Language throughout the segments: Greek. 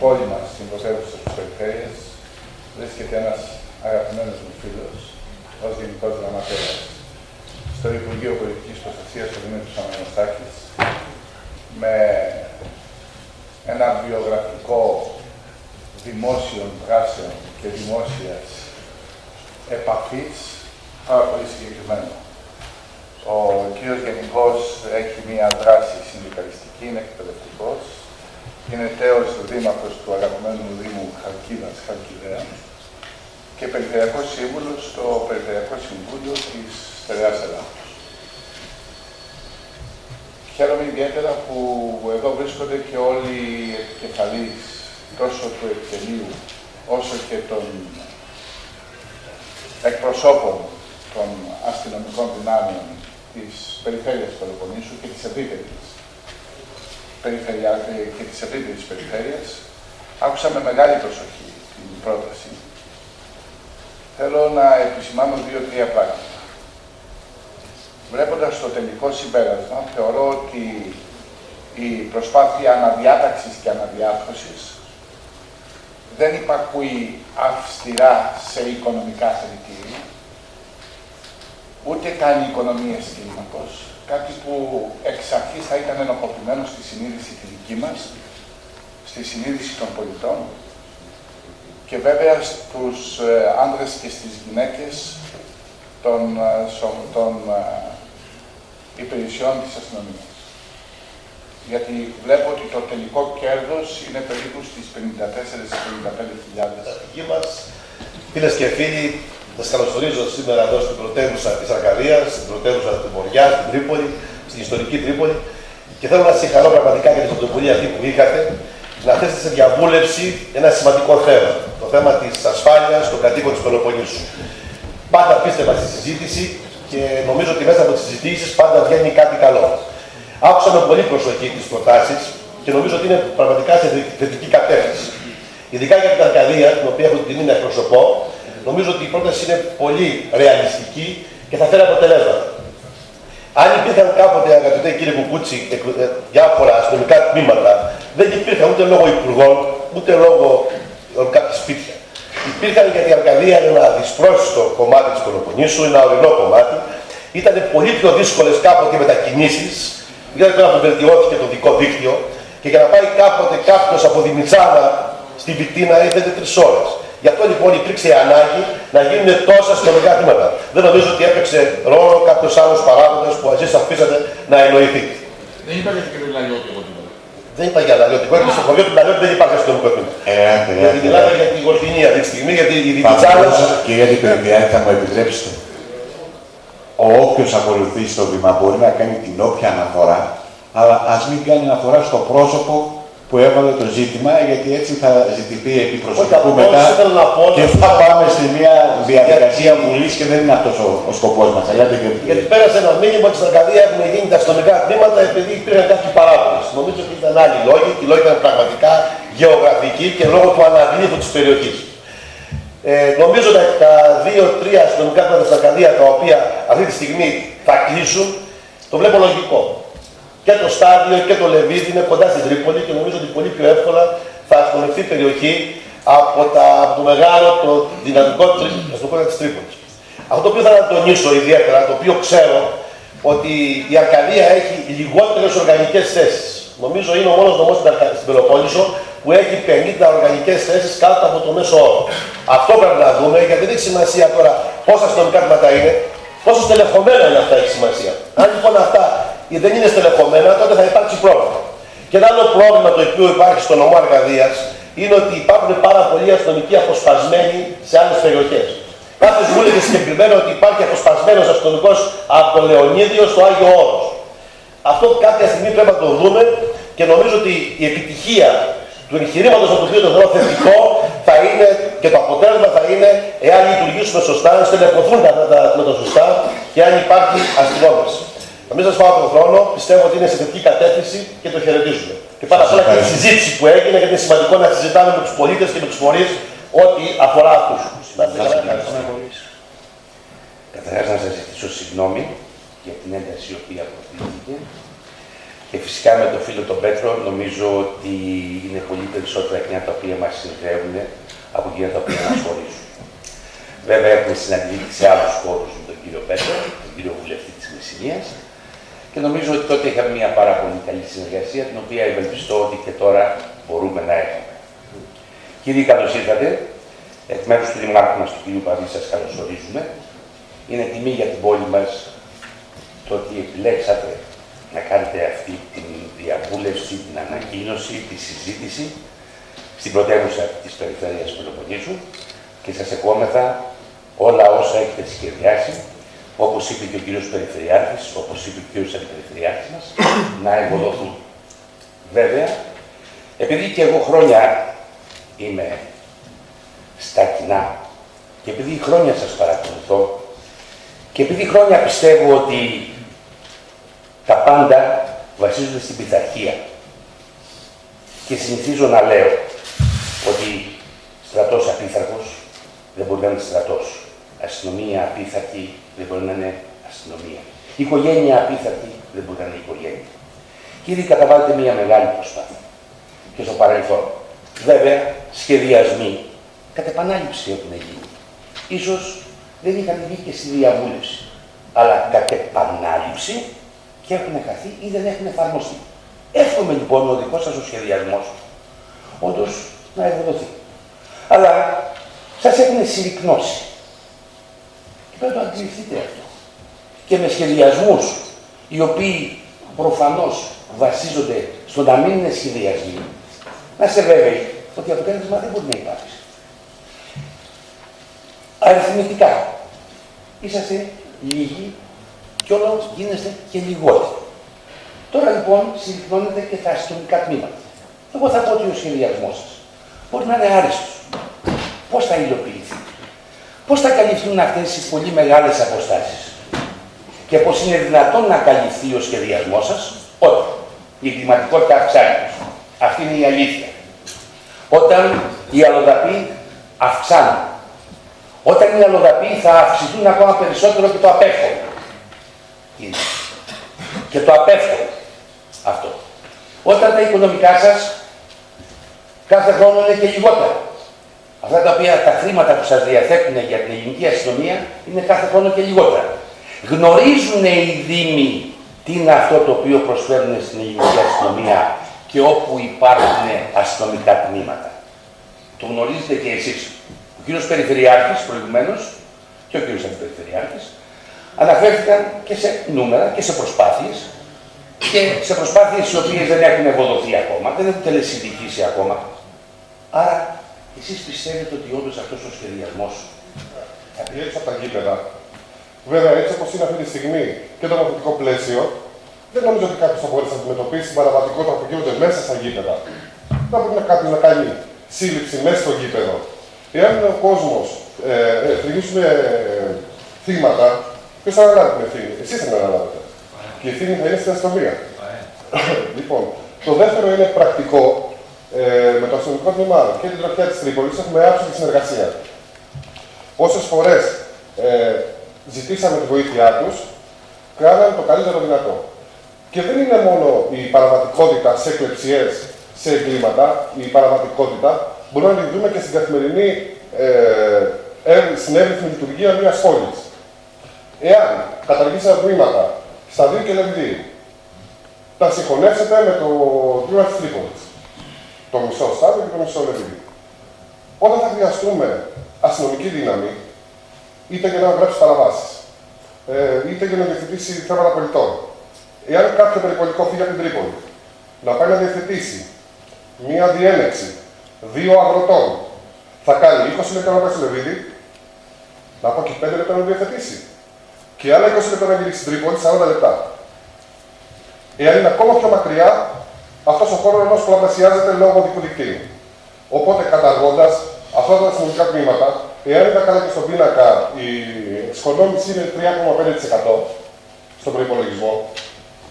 πόλη μας, στην πρωτεύουσα της περιφέρειας, βρίσκεται ένας αγαπημένος μου φίλος, ως Γενικός Γραμματέας στο Υπουργείο Πολιτικής Προστασίας, ο Δημήτρης Αναγνωστάκης, με ένα βιογραφικό δημόσιων δράσεων και δημόσιας επαφής πάρα πολύ συγκεκριμένο. Ο κύριος Γενικός έχει μία δράση συνδικαλιστική, είναι εκπαιδευτικός, είναι τέος δήμαρχος του αγαπημένου Δήμου Χαλκίδας, Χαλκιδαία, και περιφερειακός σύμβουλος στο Περιφερειακό Συμβούλιο της Στερεάς Ελλάδος. Χαίρομαι ιδιαίτερα που εδώ βρίσκονται και όλοι οι επικεφαλείς τόσο του επιτελείου όσο και των εκπροσώπων των αστυνομικών δυνάμεων της περιφέρειας Πελοποννήσου και της ευρύτερης περιφέρειας. Άκουσα με μεγάλη προσοχή την πρόταση. Θέλω να επισημάνω 2-3 πράγματα. Βλέποντας το τελικό συμπέρασμα, θεωρώ ότι η προσπάθεια αναδιάταξης και αναδιάρθρωσης δεν υπακούει αυστηρά σε οικονομικά κριτήρια, ούτε κάνει οικονομίες κλίμακος, κάτι που εξ αρχής θα ήταν ενοχοποιημένο στη συνείδηση τη δική μας, στη συνείδηση των πολιτών και βέβαια στους άνδρες και στις γυναίκες των υπηρεσιών της αστυνομίας. Γιατί βλέπω ότι το τελικό κέρδος είναι περίπου στις 54.000-55.000. Εκεί μας, φίλες και φίλοι, σας καλωσορίζω σήμερα εδώ στην πρωτεύουσα της Αρκαδίας, στην πρωτεύουσα του Μοριά, στην Τρίπολη, στην ιστορική Τρίπολη. Και θέλω να σας συγχαρώ πραγματικά για την πρωτοβουλία αυτή που είχατε, να θέσετε σε διαβούλευση ένα σημαντικό θέμα. Το θέμα της ασφάλειας των κατοίκων της Πελοποννήσου. Πάντα πίστευα στη συζήτηση και νομίζω ότι μέσα από τις συζητήσεις πάντα βγαίνει κάτι καλό. Άκουσα με πολύ προσοχή τις προτάσεις και νομίζω ότι είναι πραγματικά σε θετική κατεύθυνση. Ειδικά για την Αρκαδία, την οποία έχω την τιμή να εκπροσωπώ, νομίζω ότι η πρόταση είναι πολύ ρεαλιστική και θα φέρει αποτελέσματα. Αν υπήρχαν κάποτε, αγαπητέ κύριε Κουκούτσι, διάφορα αστυνομικά τμήματα, δεν υπήρχαν ούτε λόγω υπουργών, ούτε λόγω κάποια σπίτια. Υπήρχαν γιατί η Αρκαδία είναι ένα δυσπρόσιτο κομμάτι της Πελοποννήσου, ένα ορεινό κομμάτι. Ήταν πολύ πιο δύσκολες κάποτε οι μετακινήσεις, γιατί τώρα που βελτιώθηκε το δικό δίκτυο, και για να πάει κάποτε κάποιος από Δημητσάνα στη Βιτίνα ήρθε 3 ώρες. Γι' αυτό λοιπόν υπήρξε η ανάγκη να γίνουν τόσα αστυνομικά τμήματα. Δεν νομίζω ότι έπαιξε ρόλο κάποιος άλλος παράγοντας που εσείς αφήσατε να εννοηθείτε. Δεν είπα για το Λαλιώτικο τμήμα. Δεν είπα για Λαλιώτικο. Έρχεται στο χωριό του Λαλιώτη δεν υπάρχει αστυνομικό τμήμα. Γιατί μιλάμε για την Γορτινία αυτή τη στιγμή, γιατί η Δημητσάνα. Κυρία Αντιπροσωπεία, θα μου επιτρέψετε. Όποιος ακολουθεί στο βήμα μπορεί να κάνει την όποια αναφορά, αλλά ας μην κάνει αναφορά στο πρόσωπο που έβαλε το ζήτημα, γιατί έτσι θα ζητηθεί επί προσωπικού μετά και θα πάμε σε μια διαδικασία βουλής και δεν είναι αυτός ο σκοπός μας. Γιατί πέρασε ένα μήνυμα ότι στην Αρκαδία έχουν γίνει τα αστυνομικά τμήματα επειδή υπήρχαν κάποιοι παράγοντες. Νομίζω ότι ήταν άλλοι λόγοι, και οι λόγοι ήταν πραγματικά γεωγραφικοί και λόγω του αναγλύφου της περιοχής. Νομίζω ότι τα 2-3 αστυνομικά τμήματα στην Αρκαδία, τα οποία αυτή τη στιγμή θα κλείσουν, το βλέπω λογικό. Και το Στάδιο και το Λεβίδι είναι κοντά στην Τρίπολη και νομίζω ότι πολύ πιο εύκολα θα αστυνομευτεί η περιοχή από το μεγάλο, το δυναμικό της Τρίπολης. Αυτό το οποίο θα τονίσω ιδιαίτερα, το οποίο ξέρω ότι η Αρκαδία έχει λιγότερες οργανικές θέσεις. Νομίζω είναι ο μόνος νομός στην Πελοπόννησο που έχει 50 οργανικές θέσεις κάτω από το μέσο όρο. Αυτό πρέπει να δούμε, γιατί δεν έχει σημασία τώρα πόσα αστυνομικά τμήματα είναι, πόσο στελεχωμένα είναι αυτά, έχει σημασία. Αν λοιπόν αυτά δεν είναι στελεχωμένα, τότε θα υπάρξει πρόβλημα. Και ένα άλλο πρόβλημα το οποίο υπάρχει στο νομό Αρκαδίας είναι ότι υπάρχουν πάρα πολλοί αστυνομικοί αποσπασμένοι σε άλλες περιοχές. Κάποιος μου έλεγε συγκεκριμένα ότι υπάρχει αποσπασμένος αστυνομικός από το Λεωνίδιο στο Άγιο Όρος. Αυτό κάποια στιγμή πρέπει να το δούμε και νομίζω ότι η επιτυχία του εγχειρήματος από το οποίο το θεωρώ θετικό θα είναι και το αποτέλεσμα θα είναι εάν λειτουργήσουμε σωστά, αν στελεχωθούν τα τμήματα σωστά και αν υπάρχει αστυνόμευση. Να μην σας πάω τον χρόνο, πιστεύω ότι είναι σε θετική κατεύθυνση και το χαιρετίζουμε. Και πάρα πολλά και τη συζήτηση που έγινε, γιατί είναι σημαντικό να συζητάμε με τους πολίτες και με τους φορείς ό,τι αφορά αυτούς. Καταρχάς να σας ζητήσω συγγνώμη για την ένταση η οποία προκλήθηκε Και φυσικά με τον φίλο τον Πέτρο νομίζω ότι είναι πολύ περισσότερα εκείνα τα οποία μας συνδέουν από εκείνα τα οποία μας χωρίζουν. Βέβαια έχουμε συναντηθεί σε άλλους χώρους με τον κύριο Πέτρο, τον κύριο βουλευτή της Μεσσηνίας, και νομίζω ότι τότε είχαμε μια πάρα πολύ καλή συνεργασία, την οποία ευελπιστώ ότι και τώρα μπορούμε να έχουμε. Κύριοι, καλώς ήρθατε. Εκ μέρους του Δημάρχου μας, του κύριου Παδί, σας καλωσορίζουμε. Είναι τιμή για την πόλη μας το ότι επιλέξατε να κάνετε αυτή τη διαβούλευση, την ανακοίνωση, τη συζήτηση στην πρωτεύουσα της Περιφέρειας Πελοποννήσου και σας ευχόμεθα όλα όσα έχετε σχεδιάσει, όπως είπε και ο κύριος Περιφερειάρχης, όπως είπε και ο κύριος Αντιπεριφερειάρχης μας, να ευοδοθούν. Βέβαια, επειδή και εγώ χρόνια είμαι στα κοινά και επειδή χρόνια σας παρακολουθώ και επειδή χρόνια πιστεύω ότι τα πάντα βασίζονται στην πειθαρχία και συνηθίζω να λέω ότι στρατός απίθαρχος δεν μπορεί να είναι στρατός. Αστυνομία απίθαρχη δεν μπορεί να είναι αστυνομία. Οικογένεια απίθαρχη δεν μπορεί να είναι οικογένεια. Κύριοι, καταβάλλετε μια μεγάλη προσπάθεια και στο παρελθόν. Βέβαια, σχεδιασμοί κατ' επανάληψη έχουν γίνει. Ίσως δεν είχαν βγει και στη διαβούλευση, αλλά κατ' επανάληψη και έχουν χαθεί ή δεν έχουν εφαρμοστεί. Εύχομαι λοιπόν ο δικός σας ο σχεδιασμός όντως να ευοδοθεί. Αλλά σας έχουν συρρυκνώσει. Και πρέπει να το αντιληφθείτε αυτό. Και με σχεδιασμούς οι οποίοι προφανώς βασίζονται στο να μην είναι σχεδιασμοί, να είστε βέβαιοι ότι αποτέλεσμα δεν μπορεί να υπάρξει. Αριθμητικά είσαστε λίγοι και όλο γίνεστε και λιγότεροι. Τώρα λοιπόν συρρυκνώνετε και τα αστυνομικά τμήματα. Εγώ θα πω ότι ο σχεδιασμός σας μπορεί να είναι άριστος. Πώς θα υλοποιηθεί, πώς θα καλυφθούν αυτές οι πολύ μεγάλες αποστάσεις και πώς είναι δυνατόν να καλυφθεί ο σχεδιασμός σας όταν η εγκληματικότητα αυξάνεται. Αυτή είναι η αλήθεια. Όταν οι αλλοδαποί αυξάνουν. Όταν οι αλλοδαποί θα αυξηθούν ακόμα περισσότερο και το απέφχονται. Και το απέφχονται αυτό. Όταν τα οικονομικά σας κάθε χρόνο είναι και λιγότερα. Αυτά τα οποία τα χρήματα που σας διαθέτουν για την ελληνική αστυνομία είναι κάθε χρόνο και λιγότερα. Γνωρίζουν οι Δήμοι τι είναι αυτό το οποίο προσφέρουν στην ελληνική αστυνομία και όπου υπάρχουν αστυνομικά τμήματα. Το γνωρίζετε και εσείς. Ο κύριος Περιφερειάρχης προηγουμένως και ο κύριος Αντιπεριφερειάρχης αναφέρθηκαν και σε νούμερα και σε προσπάθειες και σε προσπάθειες οι οποίες δεν έχουν ευοδοθεί ακόμα, δεν έχουν τελεσυνδικήσει ακόμα. Άρα, εσείς πιστεύετε ότι όντως αυτός ο σχεδιασμός θα πει έτσι από τα γήπεδα. Βέβαια, έτσι όπως είναι αυτή τη στιγμή και το νομοθετικό πλαίσιο, δεν νομίζω ότι κάποιος θα μπορέσει να αντιμετωπίσει την παραβατικότητα που γίνονται μέσα στα γήπεδα. Δεν μπορεί κάποιος να κάνει σύλληψη μέσα στο γήπεδο. Εάν ο κόσμος θρηνήσουμε θύματα, ποιος θα αναλάβει την ευθύνη? Εσείς θα την αναλάβετε. Και η ευθύνη θα είναι στην αστυνομία. Λοιπόν, το δεύτερο είναι πρακτικό. Με το αστυνομικό τμήμα και την τροχιά της Τρίπολης έχουμε άψογη συνεργασία. Όσες φορές ζητήσαμε τη βοήθειά τους, κάναμε το καλύτερο δυνατό. Και δεν είναι μόνο η παραβατικότητα σε εκλεψιές, σε εγκλήματα, η παραβατικότητα μπορούμε να τη δούμε και στην καθημερινή στην εύρυθμη λειτουργία μιας πόλης. Εάν καταργήσετε τμήματα στα 2 και Λεβδίου, τα συγχωνεύσετε με το τμήμα της Τρίπολης. Το μισό στάδιο και το μισό Λεβδίου. Όταν θα χρειαστούμε αστυνομική δύναμη, είτε για να γράψει παραβάσεις, είτε για να διευθετήσει θέματα πολιτών, εάν κάποιο περιπολικό φύγει από την Τρίπολη, να πάει να διευθετήσει μία διένεξη 2 αγροτών, θα κάνει 20 λεπτά να πάει στο Λεβίδι, να πω και 5 λεπτά να διευθετήσει. Και άλλα 20 λεπτά να γυρίσει στην Τρίπολη, 40 λεπτά. Εάν είναι ακόμα πιο μακριά, αυτός ο χρόνος πολλαπλασιάζεται λόγω οδικού δικτύου. Οπότε, καταργώντας αυτά τα αστυνομικά τμήματα, εάν είδα καλά και στον πίνακα, η εξοικονόμηση είναι 3,5% στον προϋπολογισμό.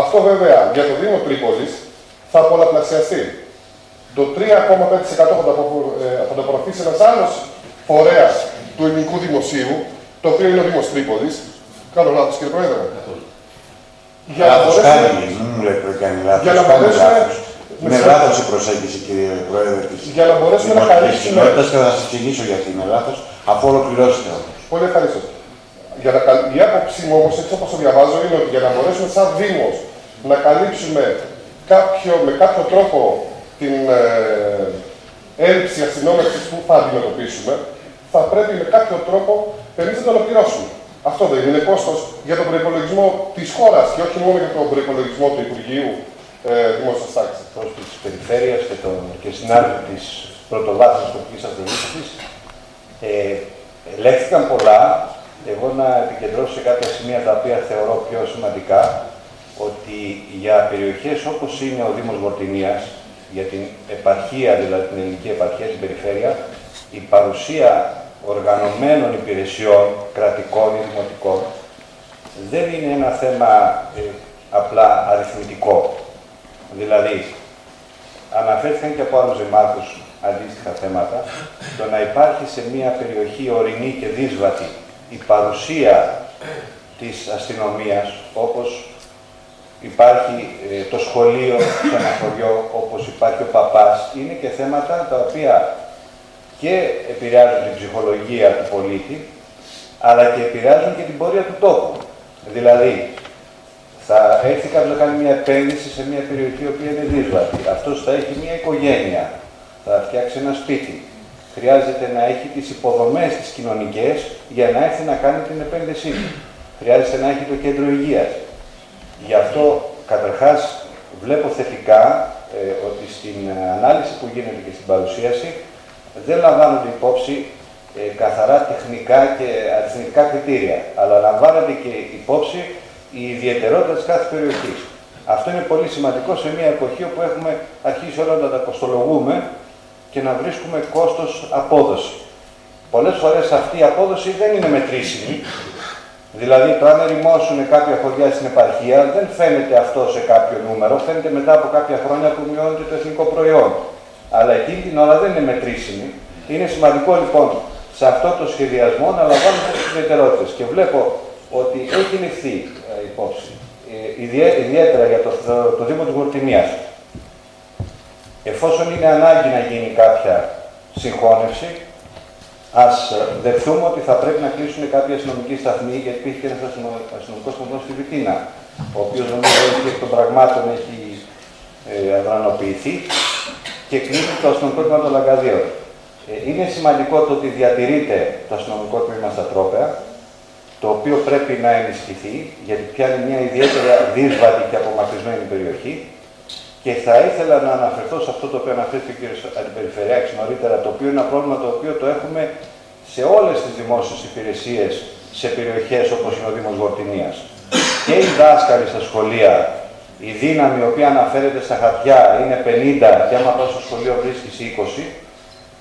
Αυτό βέβαια για το Δήμο Τρίπολης θα πολλαπλασιαστεί. Το 3,5% θα το απορροφήσει ένας άλλος φορέας του ελληνικού δημοσίου, το οποίο είναι ο Δήμος Τρίπολης. Κάνω λάθος, κύριε Πρόεδρε. Για να Λάθος μπορέσουμε- κάνει, μην μου λέτε ότι κάνει λάθος. Για να Κάνει μπορέσουμε- λάθος. Είναι λάθος η προσέγγιση, κύριε Πρόεδρε, της Για να μπορέσουμε να Δημοτικής καλύψουμε- Κοινότητας και θα σας εξηγήσω γιατί είναι λάθος, αφού ολοκληρώσετε όμως. Πολύ ευχαριστώ. Η άποψή μου όμως, έτσι όπως το διαβάζω, είναι ότι για να μπορέσουμε σαν Δήμος να καλύψουμε με κάποιο τρόπο την έλλειψη αστυνόμευσης που θα αντιμετωπίσουμε, θα πρέπει με κάποιο τρόπο εμείς να το ολοκληρώσουμε. Αυτό δεν είναι κόστος για τον προϋπολογισμό της χώρας και όχι μόνο για τον προϋπολογισμό του Υπουργείου Δημόσιας Τάξης. Της περιφέρειας και συνάδελφοι της πρωτοβάθμιας τοπικής αυτοδιοίκησης. Ελέγχθηκαν πολλά. Εγώ να επικεντρώσω σε κάποια σημεία τα οποία θεωρώ πιο σημαντικά, ότι για περιοχές όπως είναι ο Δήμος Βορτινίας, για την επαρχία, δηλαδή την ελληνική επαρχία, την περιφέρεια, η παρουσία οργανωμένων υπηρεσιών, κρατικών ή δημοτικών, δεν είναι ένα θέμα απλά αριθμητικό. Δηλαδή, αναφέρθηκαν και από άλλους δημάρχους αντίστοιχα θέματα, το να υπάρχει σε μια περιοχή ορεινή και δύσβατη η παρουσία της αστυνομίας, όπως υπάρχει το σχολείο σε ένα χωριό, όπως υπάρχει ο παπάς, είναι και θέματα τα οποία και επηρεάζουν την ψυχολογία του πολίτη, αλλά και επηρεάζουν και την πορεία του τόπου. Δηλαδή, θα έρθει κάποιος να κάνει μια επένδυση σε μια περιοχή η οποία είναι δύσβατη. Αυτός θα έχει μια οικογένεια, θα φτιάξει ένα σπίτι. Χρειάζεται να έχει τις υποδομές τις κοινωνικές για να έρθει να κάνει την επένδυσή του. Χρειάζεται να έχει το κέντρο υγείας. Γι' αυτό, καταρχάς, βλέπω θετικά ότι στην ανάλυση που γίνεται και στην παρουσίαση δεν λαμβάνονται υπόψη καθαρά τεχνικά και αριθμητικά κριτήρια, αλλά λαμβάνονται και υπόψη η ιδιαιτερότητα της κάθε περιοχής. Αυτό είναι πολύ σημαντικό σε μια εποχή όπου έχουμε αρχίσει όλα να τα κοστολογούμε και να βρίσκουμε κόστος-απόδοση. Πολλές φορές αυτή η απόδοση δεν είναι μετρήσιμη. Δηλαδή, το αν ερημώσουν κάποια χωριά στην επαρχία δεν φαίνεται αυτό σε κάποιο νούμερο, φαίνεται μετά από κάποια χρόνια που μειώνεται το εθνικό προϊόν. Αλλά εκείνη την ώρα δεν είναι μετρήσιμη. Είναι σημαντικό λοιπόν σε αυτό το σχεδιασμό να λαμβάνουμε τις ιδιαιτερότητες. Και βλέπω ότι έχει ληφθεί υπόψη, ιδιαίτερα για το Δήμο της Βορτινίας. Εφόσον είναι ανάγκη να γίνει κάποια συγχώνευση, ας δεχθούμε ότι θα πρέπει να κλείσουν κάποια αστυνομικοί σταθμοί, γιατί υπήρχε και ένας αστυνομικός σταθμός στη Βιτίνα, ο οποίος νομίζω ότι εκ των πραγμάτων έχει αδρανοποιηθεί και κλείνει το αστυνομικό τμήμα των Λαγκαδίων. Είναι σημαντικό το ότι διατηρείται το αστυνομικό τμήμα στα Τρόπαια, το οποίο πρέπει να ενισχυθεί, γιατί πιάνει μια ιδιαίτερα δύσβατη και απομακρυσμένη περιοχή. Και θα ήθελα να αναφερθώ σε αυτό το οποίο αναφέρθηκε ο κ. Αντιπεριφερειάρχης νωρίτερα, το οποίο είναι ένα πρόβλημα το οποίο το έχουμε σε όλες τις δημόσιες υπηρεσίες σε περιοχές όπως είναι ο Δήμος Βορτινίας. Και οι δάσκαλοι στα σχολεία, η δύναμη η οποία αναφέρεται στα χαρτιά είναι 50 και άμα πας στο σχολείο βρίσκεις 20,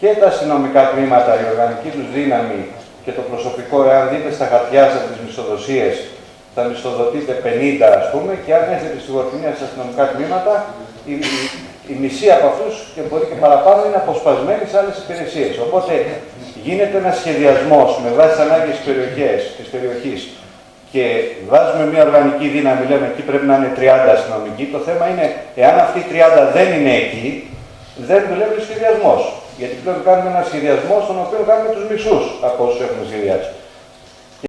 και τα αστυνομικά τμήματα, η οργανική τους δύναμη και το προσωπικό, εάν δείτε στα χαρτιά σας τις μισθοδοσίες, θα μισθοδοτείτε 50 ας πούμε, και αν έρθετε στη Βορτινία στα αστυνομικά τμήματα, η μισή από αυτούς και μπορεί και παραπάνω είναι αποσπασμένοι σε άλλες υπηρεσίες. Οπότε γίνεται ένας σχεδιασμός με βάση τις ανάγκες της περιοχής και βάζουμε μια οργανική δύναμη, λέμε εκεί πρέπει να είναι 30 αστυνομικοί. Το θέμα είναι, εάν αυτοί οι 30 δεν είναι εκεί, δεν δουλεύει ο σχεδιασμός. Γιατί πλέον κάνουμε ένα σχεδιασμό στον οποίο κάνουμε τους μισούς από όσους έχουμε σχεδιάσει.